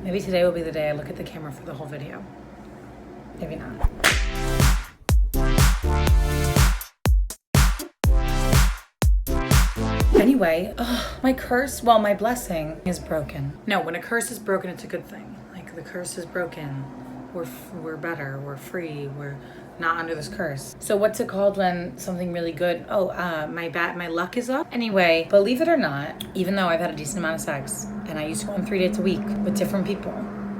Maybe today will be the day I look at the camera for the whole video. Maybe not. Anyway, my curse, well, my blessing is broken. No, when a curse is broken, it's a good thing. Like, the curse is broken. We're better, we're free, we're not under this curse. So what's it called when something really good? Oh, my luck is up. Anyway, believe it or not, even though I've had a decent amount of sex and I used to go on 3 dates a week with different people,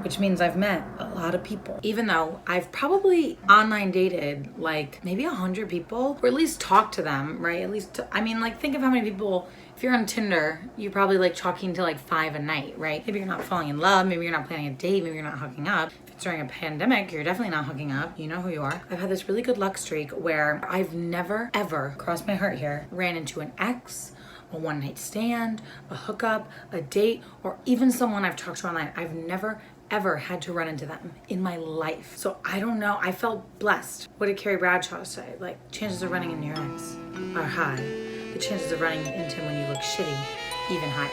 which means I've met a lot of people. Even though I've probably online dated like maybe 100 people, or at least talked to them, right? At least, I mean, like, think of how many people, if you're on Tinder, you're probably like talking to like 5 a night, right? Maybe you're not falling in love, maybe you're not planning a date, maybe you're not hooking up. If it's during a pandemic, you're definitely not hooking up. You know who you are. I've had this really good luck streak where I've never, ever, crossed my heart here, ran into an ex, a one-night stand, a hookup, a date, or even someone I've talked to online. I've never ever had to run into them in my life. So I don't know, I felt blessed. What did Carrie Bradshaw say? Like, chances of running into your ex are high. The chances of running into him when you look shitty, even higher.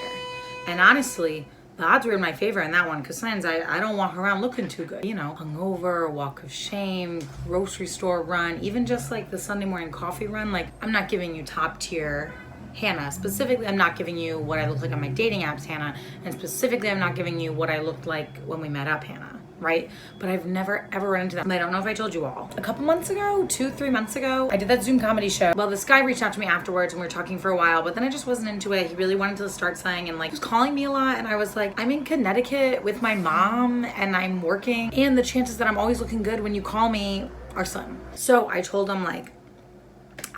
And honestly, the odds were in my favor in that one, because sometimes I don't walk around looking too good. You know, hungover, walk of shame, grocery store run, even just like the Sunday morning coffee run. Like, I'm not giving you top tier Hannah. Specifically, I'm not giving you what I look like on my dating apps, Hannah. And specifically, I'm not giving you what I looked like when we met up, Hannah, right? But I've never, ever run into them. I don't know if I told you all. A couple months ago, 2-3 months ago, I did that Zoom comedy show. Well, this guy reached out to me afterwards and we were talking for a while, but then I just wasn't into it. He really wanted to start saying, and like, he was calling me a lot. And I was like, I'm in Connecticut with my mom and I'm working. And the chances that I'm always looking good when you call me are slim. So I told him, like,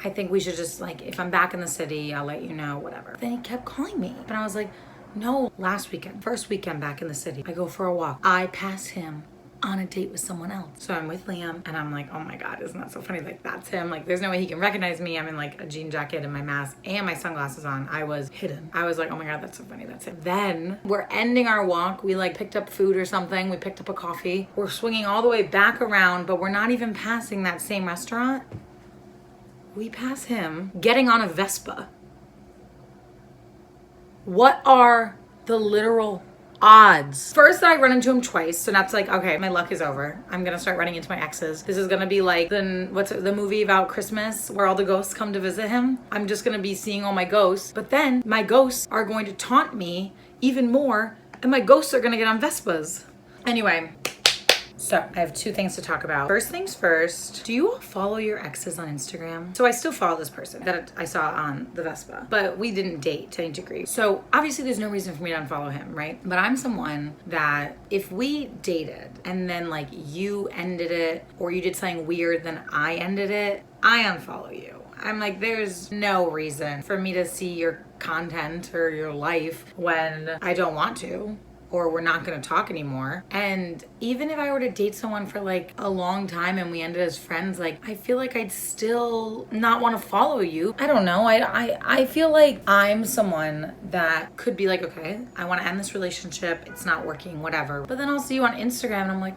I think we should just, like, if I'm back in the city, I'll let you know, whatever. Then he kept calling me. And I was like, no, last weekend, first weekend back in the city, I go for a walk. I pass him on a date with someone else. So I'm with Liam and I'm like, oh my God, isn't that so funny? Like, that's him. Like, there's no way he can recognize me. I'm in like a jean jacket and my mask and my sunglasses on. I was hidden. I was like, oh my God, that's so funny. That's him. Then we're ending our walk. We like picked up food or something. We picked up a coffee. We're swinging all the way back around, but we're not even passing that same restaurant. We pass him getting on a Vespa. What are the literal odds? First, I run into him twice, so that's like, okay, my luck is over. I'm gonna start running into my exes. This is gonna be like the movie about Christmas where all the ghosts come to visit him. I'm just gonna be seeing all my ghosts, but then my ghosts are going to taunt me even more, and my ghosts are gonna get on Vespas. Anyway. So I have 2 things to talk about. First things first, do you all follow your exes on Instagram? So I still follow this person that I saw on the Vespa, but we didn't date to any degree. So obviously there's no reason for me to unfollow him, right? But I'm someone that if we dated and then like you ended it or you did something weird, then I ended it, I unfollow you. I'm like, there's no reason for me to see your content or your life when I don't want to, or we're not going to talk anymore. And even if I were to date someone for like a long time and we ended as friends, like, I feel like I'd still not want to follow you. I don't know. I feel like I'm someone that could be like, okay, I want to end this relationship. It's not working, whatever. But then I'll see you on Instagram and I'm like,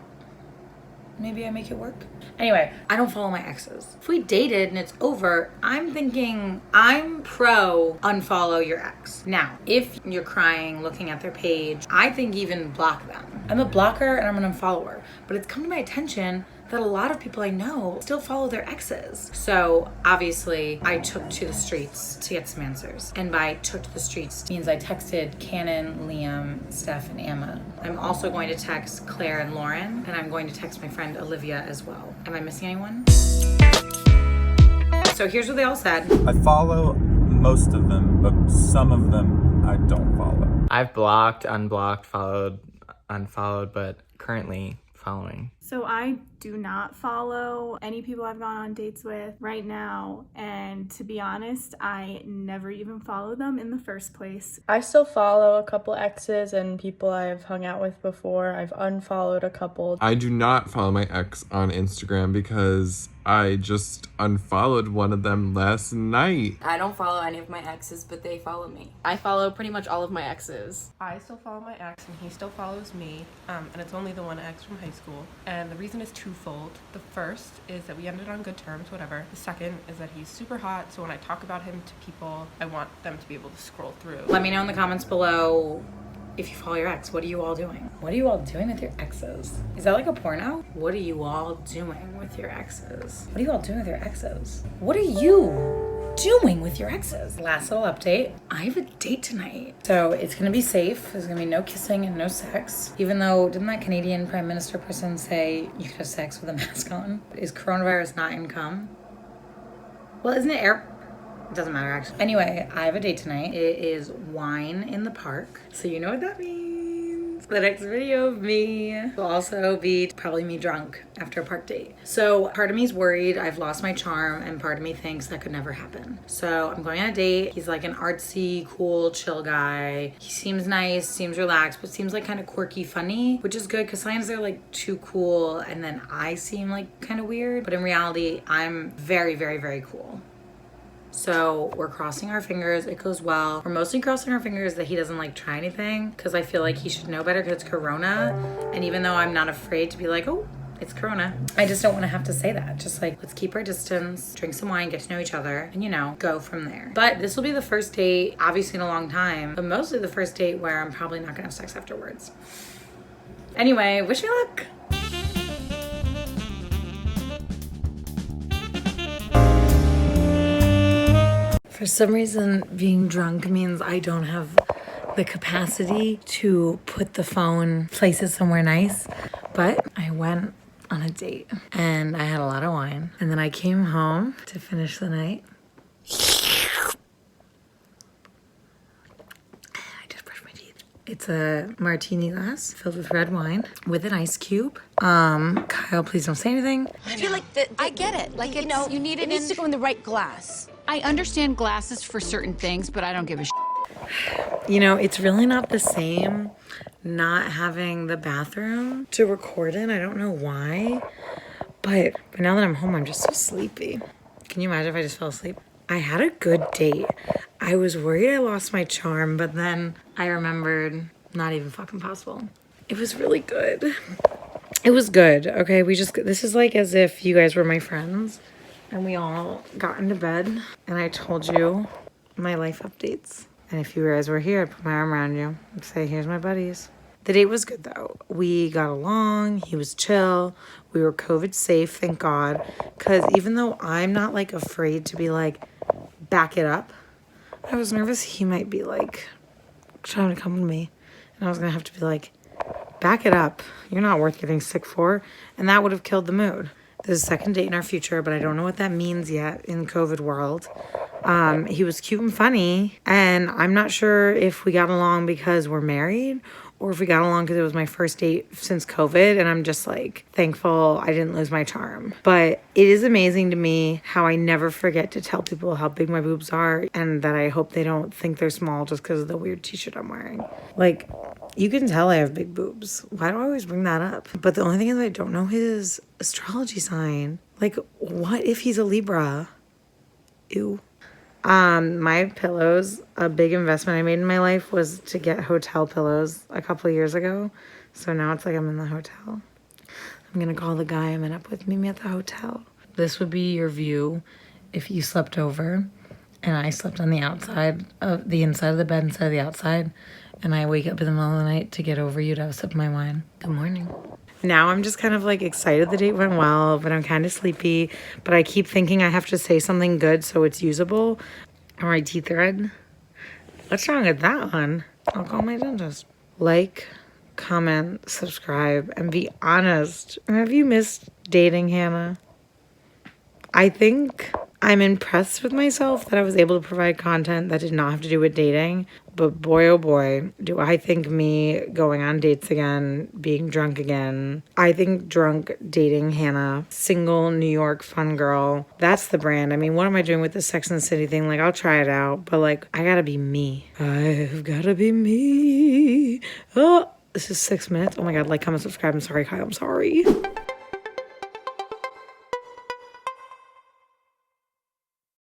maybe I make it work. Anyway, I don't follow my exes. If we dated and it's over, I'm thinking I'm pro unfollow your ex. Now, if you're crying, looking at their page, I think even block them. I'm a blocker and I'm an unfollower. But it's come to my attention that a lot of people I know still follow their exes. So obviously I took to the streets to get some answers. And by took to the streets means I texted Cannon, Liam, Steph, and Emma. I'm also going to text Claire and Lauren, and I'm going to text my friend Olivia as well. Am I missing anyone? So here's what they all said. I follow most of them, but some of them I don't follow. I've blocked, unblocked, followed, unfollowed, but currently following. So I do not follow any people I've gone on dates with right now, and to be honest, I never even follow them in the first place. I still follow a couple exes and people I've hung out with before. I've unfollowed a couple. I do not follow my ex on Instagram because I just unfollowed one of them last night. I don't follow any of my exes, but they follow me. I follow pretty much all of my exes. I still follow my ex and he still follows me, and it's only the one ex from high school. And the reason is twofold. The first is that we ended on good terms, whatever. The second is that he's super hot, so when I talk about him to people, I want them to be able to scroll through. Let me know in the comments below if you follow your ex, what are you all doing? What are you all doing with your exes? Is that like a porno? What are you all doing with your exes? What are you all doing with your exes? What are you doing with your exes? Last little update. I have a date tonight. So it's gonna be safe. There's gonna be no kissing and no sex. Even though, didn't that Canadian Prime Minister person say you could have sex with a mask on? Is coronavirus not income? Well, isn't it It doesn't matter actually. Anyway, I have a date tonight. It is wine in the park. So you know what that means. The next video of me will also be probably me drunk after a park date. So part of me is worried I've lost my charm and part of me thinks that could never happen. So I'm going on a date. He's like an artsy, cool, chill guy. He seems nice, seems relaxed, but seems like kind of quirky, funny, which is good because sometimes they're like too cool and then I seem like kind of weird. But in reality, I'm very, very, very cool. So we're crossing our fingers. It goes well. We're mostly crossing our fingers that he doesn't like try anything because I feel like he should know better because it's Corona. And even though I'm not afraid to be like, oh, it's Corona, I just don't want to have to say that. Just like, let's keep our distance, drink some wine, get to know each other, and you know, go from there. But this will be the first date, obviously in a long time, but mostly the first date where I'm probably not gonna have sex afterwards. Anyway, wish me luck. For some reason, being drunk means I don't have the capacity to put the phone places somewhere nice. But I went on a date and I had a lot of wine. And then I came home to finish the night. I just brushed my teeth. It's a martini glass filled with red wine with an ice cube. Kyle, please don't say anything. I feel like I get it. Like, you know, you need it needs to go in the right glass. I understand glasses for certain things, but I don't give a You know, it's really not the same not having the bathroom to record in. I don't know why, but now that I'm home, I'm just so sleepy. Can you imagine if I just fell asleep? I had a good date. I was worried I lost my charm, but then I remembered not even fucking possible. It was really good. It was good, okay? This is like as if you guys were my friends and we all got into bed and I told you my life updates. And if you guys were here, I'd put my arm around you and say, here's my buddies. The date was good though. We got along, he was chill. We were COVID safe, thank God. Cause even though I'm not like afraid to be like, back it up, I was nervous he might be like trying to come to me. And I was gonna have to be like, back it up. You're not worth getting sick for. And that would have killed the mood. There's a second date in our future, but I don't know what that means yet in COVID world. He was cute and funny, and I'm not sure if we got along because we're married or if we got along because it was my first date since COVID, and I'm just like thankful I didn't lose my charm. But it is amazing to me how I never forget to tell people how big my boobs are and that I hope they don't think they're small just because of the weird t-shirt I'm wearing. Like, you can tell I have big boobs. Why do I always bring that up? But the only thing is I don't know his astrology sign. Like, what if he's a Libra? Ew. My pillows, a big investment I made in my life was to get hotel pillows a couple of years ago. So now it's like I'm in the hotel. I'm gonna call the guy I met up with, meet me at the hotel. This would be your view if you slept over and I slept on the outside of the inside of the bed instead of the outside. And I wake up in the middle of the night to get over you to have a sip of my wine. Good morning. Now I'm just kind of like excited the date went well, but I'm kind of sleepy. But I keep thinking I have to say something good so it's usable. Are my teeth red? What's wrong with that one? I'll call my dentist. Like, comment, subscribe, and be honest. Have you missed dating, Hannah? I think I'm impressed with myself that I was able to provide content that did not have to do with dating. But boy, oh boy, do I think me going on dates again, being drunk again. I think drunk dating Hannah, single New York fun girl. That's the brand. I mean, what am I doing with the Sex and the City thing? Like, I'll try it out, but like, I gotta be me. I've gotta be me. Oh, this is 6 minutes. Oh my God, like, comment, subscribe. I'm sorry, Kyle. I'm sorry.